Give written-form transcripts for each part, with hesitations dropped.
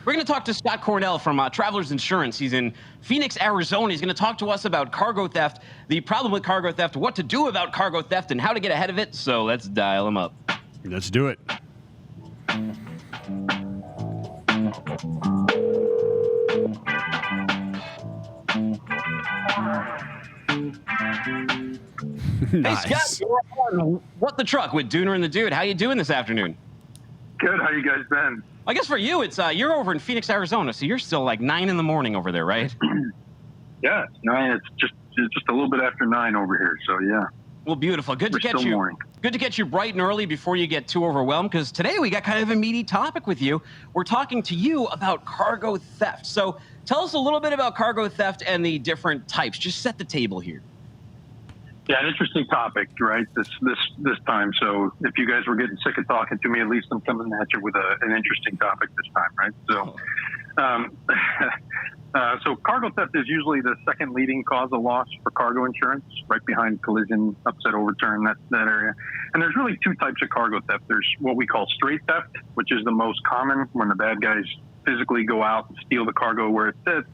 We're going to talk to Scott Cornell from Travelers Insurance. He's in Phoenix, Arizona. He's going to talk to us about cargo theft, the problem with cargo theft, what to do about cargo theft, and how to get ahead of it. So let's dial him up. Let's do it. Nice. Hey, Scott, you're on What the Truck with Dooner and the Dude. How you doing this afternoon? Good. How you guys been? I guess for you, it's you're over in Phoenix, Arizona, so you're still like 9 in the morning over there, right? Yeah, it's 9. It's just a little bit after 9 over here. So yeah. Well, beautiful. Good to catch you. Morning. Good to catch you bright and early before you get too overwhelmed, because today we got kind of a meaty topic with you. We're talking to you about cargo theft. So tell us a little bit about cargo theft and the different types. Just set the table here. Yeah, an interesting topic, right? This time. So if you guys were getting sick of talking to me, at least I'm coming at you with an interesting topic this time, right? So, so cargo theft is usually the second leading cause of loss for cargo insurance, right behind collision, upset, overturn, that area. And there's really two types of cargo theft. There's what we call straight theft, which is the most common, when the bad guys physically go out and steal the cargo where it sits.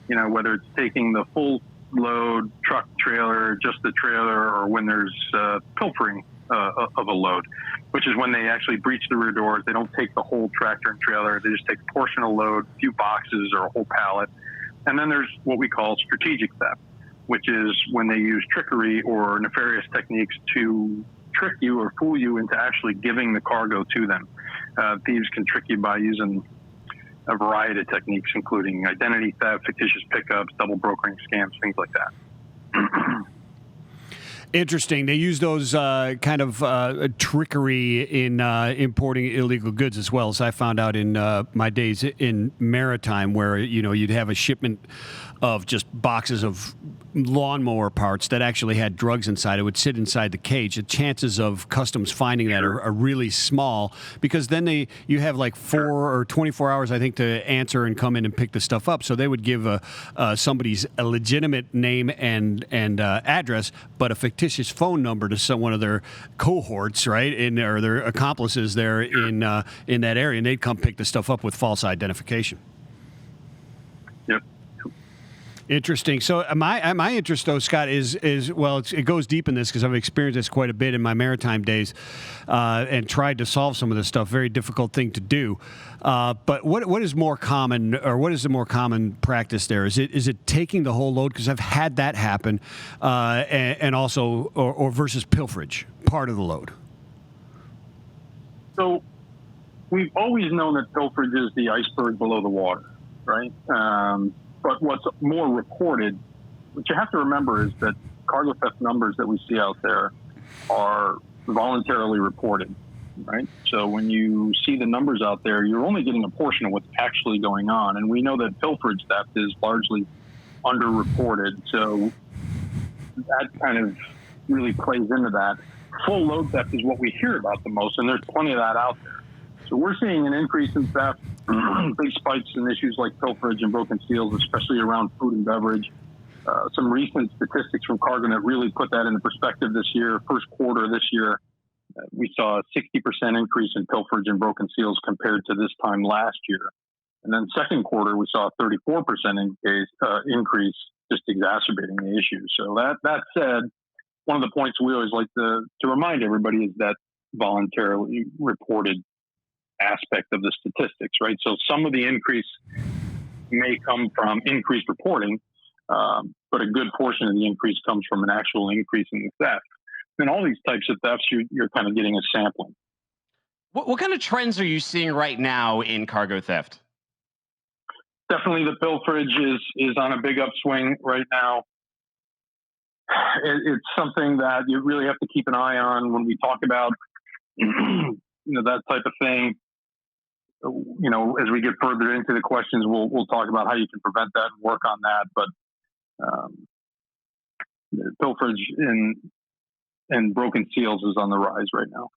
You know, whether it's taking the full load, truck, trailer, just the trailer, or when there's pilfering of a load, which is when they actually breach the rear doors. They don't take the whole tractor and trailer. They just take a portion of load, a few boxes, or a whole pallet. And then there's what we call strategic theft, which is when they use trickery or nefarious techniques to trick you or fool you into actually giving the cargo to them. Thieves can trick you by using a variety of techniques, including identity theft, fictitious pickups, double brokering scams, things like that. Interesting. They use those kind of trickery in importing illegal goods as well, as I found out in my days in maritime, where you'd have a shipment of just boxes of lawnmower parts that actually had drugs inside. It would sit inside the cage. The chances of customs finding that are really small, because then you have like 4 or 24 hours, I think, to answer and come in and pick the stuff up. So they would give somebody's a legitimate name and address, but a fictitious phone number to one of their cohorts, right, or their accomplices there in that area, and they'd come pick the stuff up with false identification. Yep. Interesting. So my interest, though, Scott, is well, it goes deep in this because I've experienced this quite a bit in my maritime days and tried to solve some of this stuff. Very difficult thing to do. But what is more common, or what is the more common practice there? Is it taking the whole load? Because I've had that happen, and also or versus pilferage, part of the load. So we've always known that pilferage is the iceberg below the water, right? But what's more reported, what you have to remember, is that cargo theft numbers that we see out there are voluntarily reported, right? So when you see the numbers out there, you're only getting a portion of what's actually going on. And we know that pilferage theft is largely underreported. So that kind of really plays into that. Full load theft is what we hear about the most, and there's plenty of that out there. So we're seeing an increase in theft, big spikes in issues like pilferage and broken seals, especially around food and beverage. Some recent statistics from CargoNet really put that into perspective this year. First quarter of this year, we saw a 60% increase in pilferage and broken seals compared to this time last year. And then second quarter, we saw a 34% increase, just exacerbating the issue. So that said, one of the points we always like to remind everybody is that voluntarily reported aspect of the statistics, right? So some of the increase may come from increased reporting, but a good portion of the increase comes from an actual increase in the theft. And all these types of thefts, you're kind of getting a sampling. What kind of trends are you seeing right now in cargo theft? Definitely the pilferage is on a big upswing right now. It's something that you really have to keep an eye on when we talk about that type of thing. As we get further into the questions, we'll talk about how you can prevent that and work on that. But pilferage and broken seals is on the rise right now.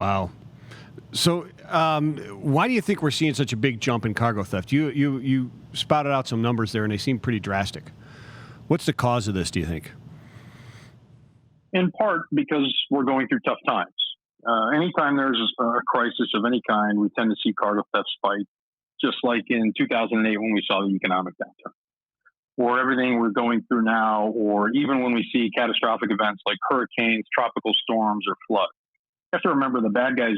Wow. So why do you think we're seeing such a big jump in cargo theft? You spouted out some numbers there, and they seem pretty drastic. What's the cause of this, do you think? In part because we're going through tough times. Anytime there's a crisis of any kind, we tend to see cargo theft spike just like in 2008 when we saw the economic downturn, or everything we're going through now, or even when we see catastrophic events like hurricanes, tropical storms, or floods. You have to remember the bad guys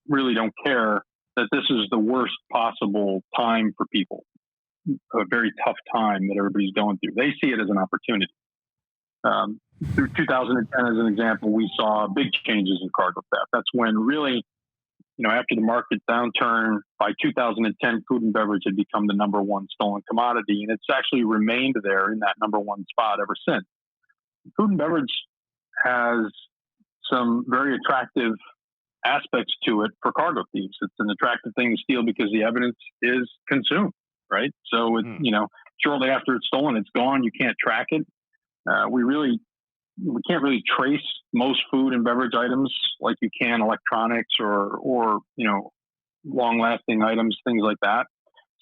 really don't care that this is the worst possible time for people, a very tough time that everybody's going through. They see it as an opportunity. Through 2010, as an example, we saw big changes in cargo theft. That's when really, after the market downturn, by 2010, food and beverage had become the number one stolen commodity, and it's actually remained there in that number one spot ever since. Food and beverage has some very attractive aspects to it for cargo thieves. It's an attractive thing to steal because the evidence is consumed, right? So, shortly after it's stolen, it's gone. You can't track it. We can't really trace most food and beverage items like you can electronics or long-lasting items, things like that.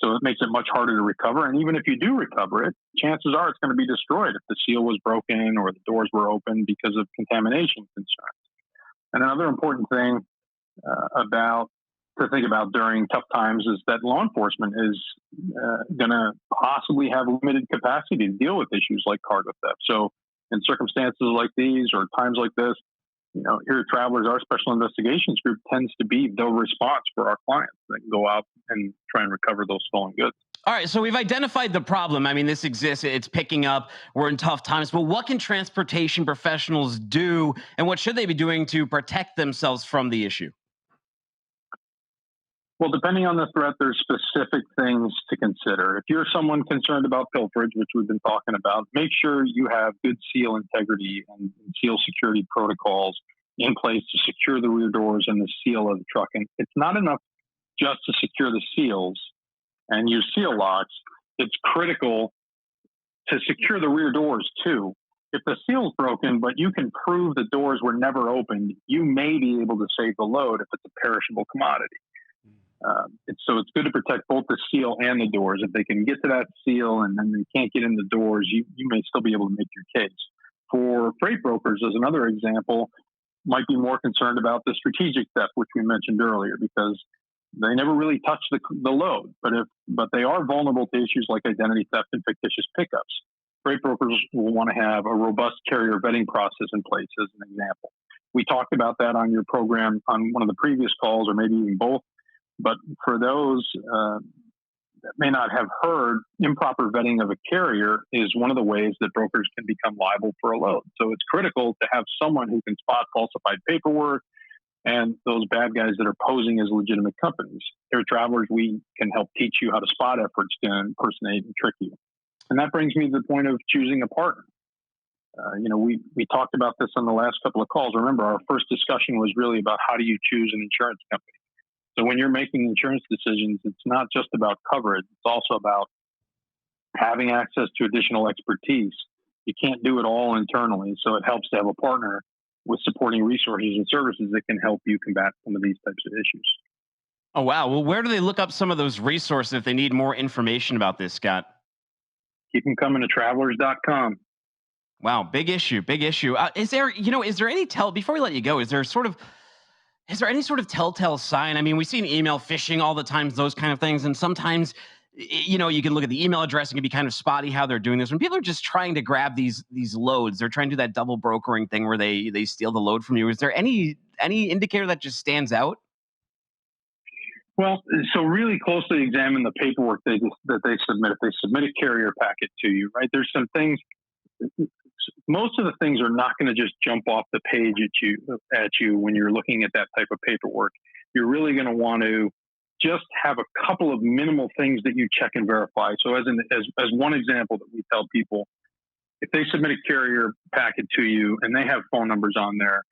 So it makes it much harder to recover. And even if you do recover it, chances are it's going to be destroyed if the seal was broken or the doors were open because of contamination concerns. And another important thing to think about during tough times is that law enforcement is going to possibly have limited capacity to deal with issues like cargo theft. So in circumstances like these or times like this, here at Travelers, our special investigations group tends to be the response for our clients that can go out and try and recover those stolen goods. All right, so we've identified the problem. I mean, this exists. It's picking up. We're in tough times. But what can transportation professionals do, and what should they be doing to protect themselves from the issue? Well, depending on the threat, there's specific things to consider. If you're someone concerned about pilferage, which we've been talking about, make sure you have good seal integrity and seal security protocols in place to secure the rear doors and the seal of the truck. And it's not enough just to secure the seals and use seal locks. It's critical to secure the rear doors too. If the seal's broken, but you can prove the doors were never opened, you may be able to save the load if it's a perishable commodity. So it's good to protect both the seal and the doors. If they can get to that seal and then they can't get in the doors, you may still be able to make your case. For freight brokers, as another example, might be more concerned about the strategic theft, which we mentioned earlier, because they never really touch the load. But they are vulnerable to issues like identity theft and fictitious pickups. Freight brokers will want to have a robust carrier vetting process in place, as an example. We talked about that on your program on one of the previous calls, or maybe even both. But for those that may not have heard, improper vetting of a carrier is one of the ways that brokers can become liable for a load. So it's critical to have someone who can spot falsified paperwork and those bad guys that are posing as legitimate companies. Here at Travelers, we can help teach you how to spot efforts to impersonate and trick you. And that brings me to the point of choosing a partner. We talked about this on the last couple of calls. Remember, our first discussion was really about how do you choose an insurance company. So when you're making insurance decisions, it's not just about coverage. It's also about having access to additional expertise. You can't do it all internally. So it helps to have a partner with supporting resources and services that can help you combat some of these types of issues. Oh, wow. Well, where do they look up some of those resources if they need more information about this, Scott? Keep them coming to travelers.com. Wow. Big issue. Big issue. Is there any before we let you go, is there any sort of telltale sign? I mean, we see an email phishing all the time, those kind of things. And sometimes, you can look at the email address and can be kind of spotty how they're doing this. When people are just trying to grab these loads, they're trying to do that double brokering thing where they steal the load from you. Is there any indicator that just stands out? Well, so really closely examine the paperwork that they submit. If they submit a carrier packet to you, right? There's some things. Most of the things are not going to just jump off the page at you when you're looking at that type of paperwork. You're really going to want to just have a couple of minimal things that you check and verify. So as one example that we tell people, if they submit a carrier packet to you and they have phone numbers on there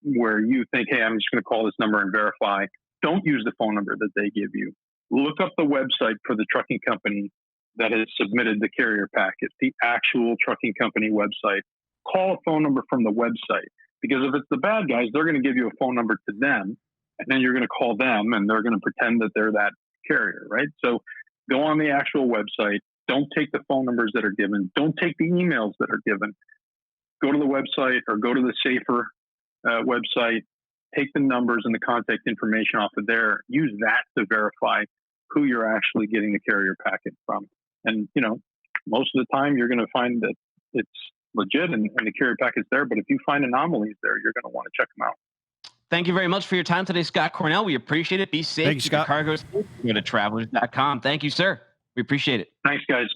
where you think, hey, I'm just going to call this number and verify, don't use the phone number that they give you. Look up the website for the trucking company that has submitted the carrier packet, the actual trucking company website. Call a phone number from the website, because if it's the bad guys, they're going to give you a phone number to them, and then you're going to call them and they're going to pretend that they're that carrier, right? So go on the actual website. Don't take the phone numbers that are given. Don't take the emails that are given. Go to the website or go to the Safer website. Take the numbers and the contact information off of there. Use that to verify who you're actually getting the carrier packet from. And, most of the time you're going to find that it's legit and the carrier packet's there. But if you find anomalies there, you're going to want to check them out. Thank you very much for your time today, Scott Cornell. We appreciate it. Be safe. Thank you, Keep your Scott. cargo safe. Go to travelers.com. Thank you, sir. We appreciate it. Thanks, guys.